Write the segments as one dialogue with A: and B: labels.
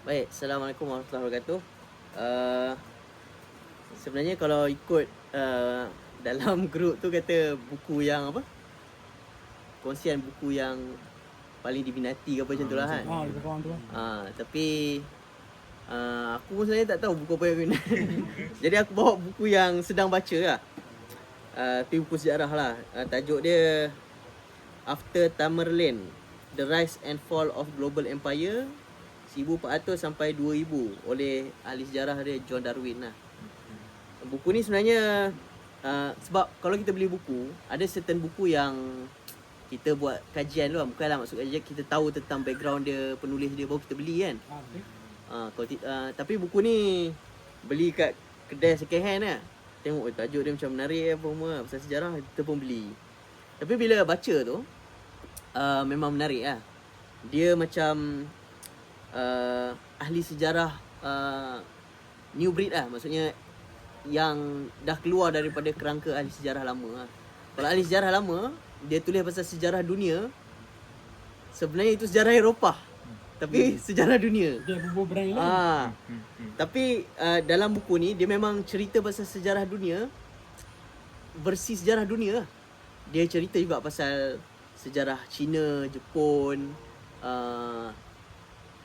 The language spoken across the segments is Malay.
A: Baik, Assalamualaikum warahmatullahi wabarakatuh. Uh, Sebenarnya kalau ikut dalam grup tu kata buku yang apa? Kongsian buku yang paling diminati ke apa macam tu lah kan.
B: Lebih kurang tu lah.
A: Tapi aku pun sebenarnya tak tahu buku apa yang minat. Jadi aku bawa buku yang sedang baca lah. Tapi buku sejarah lah. Tajuk dia After Tamerlane, The Rise and Fall of Global Empire 1400 sampai 2000 oleh ahli sejarah dia John Darwin lah. Buku ni sebenarnya sebab kalau kita beli buku, ada certain buku yang kita buat kajian dulu lah. Bukanlah maksud kajian, kita tahu tentang background dia, penulis dia, baru kita beli kan. Tapi buku ni beli kat kedai second hand lah. Tengok tajuk dia macam menarik apa semua, pasal sejarah, kita pun beli. Tapi bila baca tu memang menarik lah. Dia macam ahli sejarah new breed lah. Maksudnya yang dah keluar daripada kerangka ahli sejarah lama lah. Kalau ahli sejarah lama, dia tulis pasal sejarah dunia, sebenarnya itu sejarah Eropah, tapi sejarah dunia.
B: Dia bubur brand lain.
A: Tapi dalam buku ni dia memang cerita pasal sejarah dunia, versi sejarah dunia lah. Dia cerita juga pasal sejarah Cina, Jepun,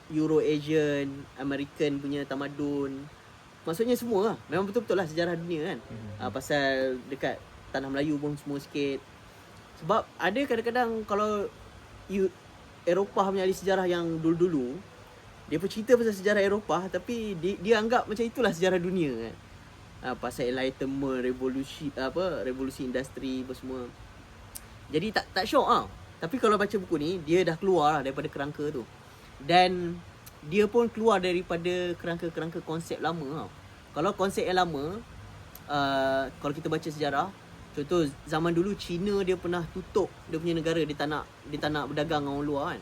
A: Euro-Asian, American punya tamadun. Maksudnya semua lah. Memang betul-betul lah sejarah dunia kan. Pasal dekat Tanah Melayu pun semua sikit. Sebab ada kadang-kadang kalau Eropah punya ahli sejarah yang dulu-dulu, dia pun cerita pasal sejarah Eropah, tapi dia anggap macam itulah sejarah dunia kan. Pasal Enlightenment, revolusi industri apa semua. Jadi tak syok lah. Tapi kalau baca buku ni, dia dah keluar lah daripada kerangka tu. Dan dia pun keluar daripada kerangka-kerangka konsep lama tau. Kalau konsep yang lama, kalau kita baca sejarah, contoh zaman dulu Cina dia pernah tutup dia punya negara, dia tak nak berdagang dengan orang luar kan.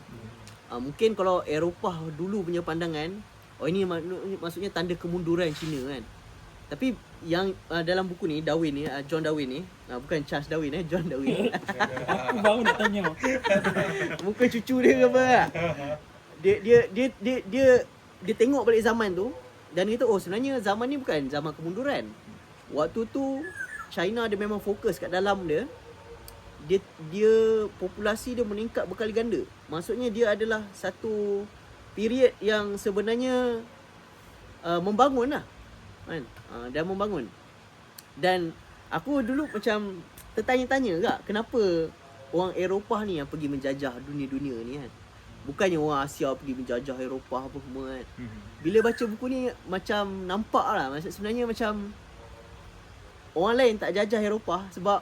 A: Mungkin kalau Eropah dulu punya pandangan, ini maksudnya tanda kemunduran Cina kan. Tapi yang dalam buku ni, Darwin ni, John Darwin ni, bukan Charles Darwin, John Darwin.
B: Aku baru nak tanya.
A: Bukan cucu dia ke apa. Dia tengok balik zaman tu dan dia kata, oh sebenarnya zaman ni bukan zaman kemunduran. Waktu tu China dia memang fokus kat dalam dia. Dia populasi dia meningkat berkali ganda. Maksudnya dia adalah satu period yang sebenarnya membangun lah kan. Dia membangun. Dan aku dulu macam tertanya-tanya juga, kenapa orang Eropah ni yang pergi menjajah dunia-dunia ni kan. Bukannya orang Asia pergi menjajah Eropah apa semua kan. Bila baca buku ni macam nampak lah, maksud sebenarnya macam orang lain tak jajah Eropah sebab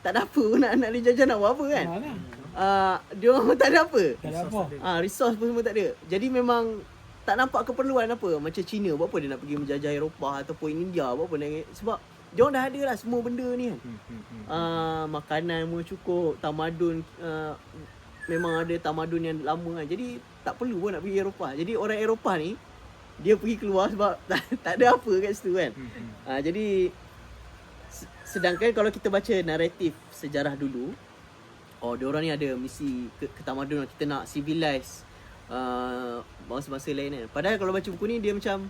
A: tak ada apa nak jajah, nak buat apa kan. Dia orang tak ada apa.
B: Tak ada apa.
A: Resource pun semua tak ada. Jadi memang tak nampak keperluan apa. Macam Cina, buat apa dia nak pergi menjajah Eropah ataupun India, buat apa nak, sebab dia orang dah ada lah semua benda ni kan. Makanan pun cukup, tamadun memang ada tamadun yang lama kan. Jadi tak perlu pun nak pergi Eropah. Jadi orang Eropah ni dia pergi keluar sebab tak ada apa kat situ kan. Jadi sedangkan kalau kita baca naratif sejarah dulu, diorang ni ada misi ketamadunan, kita nak civilize bangsa-bangsa lain kan. Padahal kalau baca buku ni, dia macam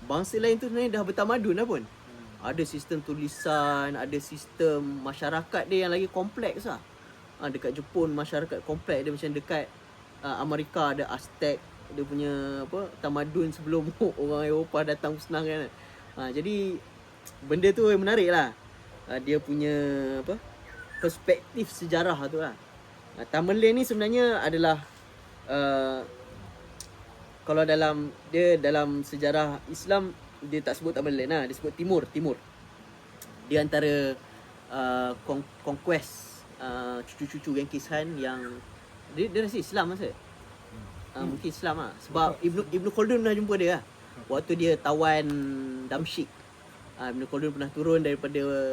A: bangsa lain tu sebenarnya dah bertamadun dah pun. Ada sistem tulisan, ada sistem masyarakat dia yang lagi kompleks lah. Dekat Jepun masyarakat kompleks dia macam dekat Amerika ada Aztec, dia punya apa tamadun sebelum orang Eropah datang senang kan. Jadi benda tu yang menarik lah. Dia punya apa perspektif sejarah tu lah. Tamerlane ni sebenarnya adalah kalau dalam sejarah Islam dia tak sebut Tamerlane lah, dia sebut Timur. Dia antara conquest cucu-cucu Genghis Khan yang dia rasa Islam masa. Mungkin Islam lah. Sebab Ibnu Khaldun pernah jumpa dia lah. Waktu dia tawan Damsyik. Ibnu Khaldun pernah turun daripada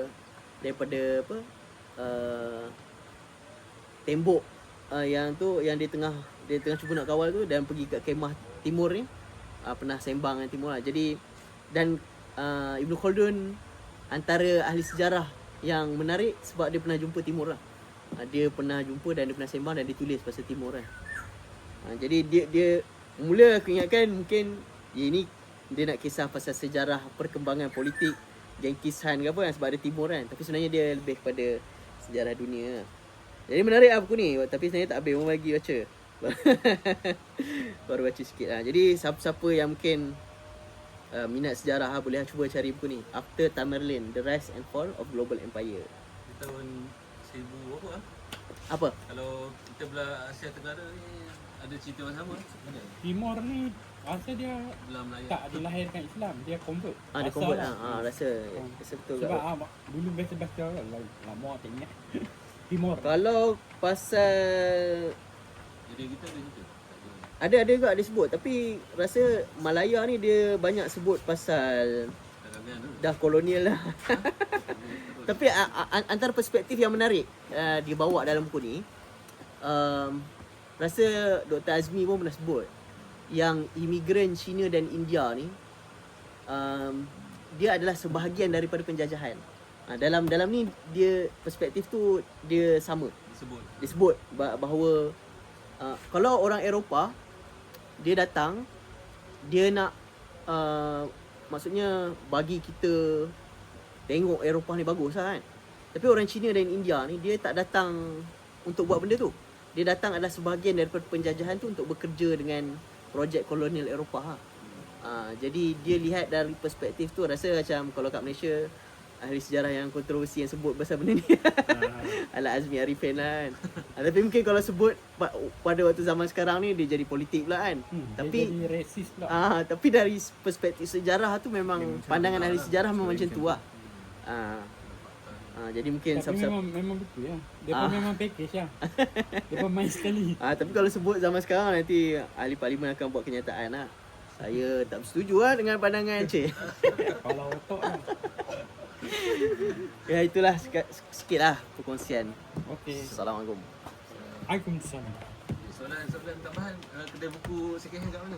A: apa tembok yang dia tengah cuba nak kawal tu, dan pergi kat kemah Timur ni, pernah sembang dengan Timur lah. Jadi dan Ibnu Khaldun antara ahli sejarah yang menarik sebab dia pernah jumpa Timur lah. Dia pernah jumpa dan dia pernah sembang dan dia tulis pasal Timur kan. Jadi dia mula aku ingatkan mungkin Ini dia nak kisah pasal sejarah perkembangan politik Genghis Khan ke apa kan, sebab ada Timur kan. Tapi sebenarnya dia lebih kepada sejarah dunia. Jadi menarik lah buku ni. Tapi sebenarnya tak habis pun bagi baca. Baru baca sikit lah. Jadi siapa-siapa yang mungkin minat sejarah boleh cuba cari buku ni. After Tamerlane, The Rise and Fall of Global Empire.
C: Di tahun 1000 berapa ah?
A: Apa?
C: Kalau kita belah Asia Tenggara ni ada cerita yang sama. Ada.
B: Timur ni rasa dia
C: Belah Melayu.
B: tak dilahirkan Islam, dia convert.
A: Dia
B: Asal
A: convert
B: lah.
A: lah. Rasa betul
B: Sebab
A: kat.
B: dulu baca-baca kan, lama tak ingat. Timur.
A: Kalau pasal
C: Jadi kita ada cerita. Tak ada.
A: ada juga dia sebut, tapi rasa Malaya ni dia banyak sebut pasal
C: Tak ada tu.
A: dah kolonial lah. Tapi antara perspektif yang menarik dibawa dalam buku ni, rasa Dr. Azmi pun pernah sebut yang imigran Cina dan India ni dia adalah sebahagian daripada penjajahan. Dalam ni dia perspektif tu dia sama. Disebut bahawa kalau orang Eropah dia datang, dia nak maksudnya bagi kita tengok Eropah ni bagus lah kan. Tapi orang Cina dan India ni dia tak datang untuk buat benda tu. Dia datang adalah sebahagian daripada penjajahan tu untuk bekerja dengan projek kolonial Eropah lah. Jadi dia lihat dari perspektif tu. Rasa macam kalau kat Malaysia ahli sejarah yang kontroversi yang sebut pasal benda ni Ala Azmi Arifin lah kan. Tapi mungkin kalau sebut pada waktu zaman sekarang ni dia jadi politik pula kan. Tapi
B: dia jadi resis pula.
A: tapi dari perspektif sejarah tu memang pandangan ahli sejarah memang macam tu lah. Jadi mungkin
B: Tapi memang betul ya. Dia pun memang package lah. Dia pun main sekali.
A: tapi kalau sebut zaman sekarang nanti ahli parlimen akan buat kenyataan lah. Saya tak bersetuju lah dengan pandangan Encik.
B: Kalau otak lah.
A: Ya itulah sikit lah perkongsian.
B: Okey.
A: Assalamualaikum.
B: Waalaikumsalam.
C: Soalan tambahan, kedai buku second hand kat mana?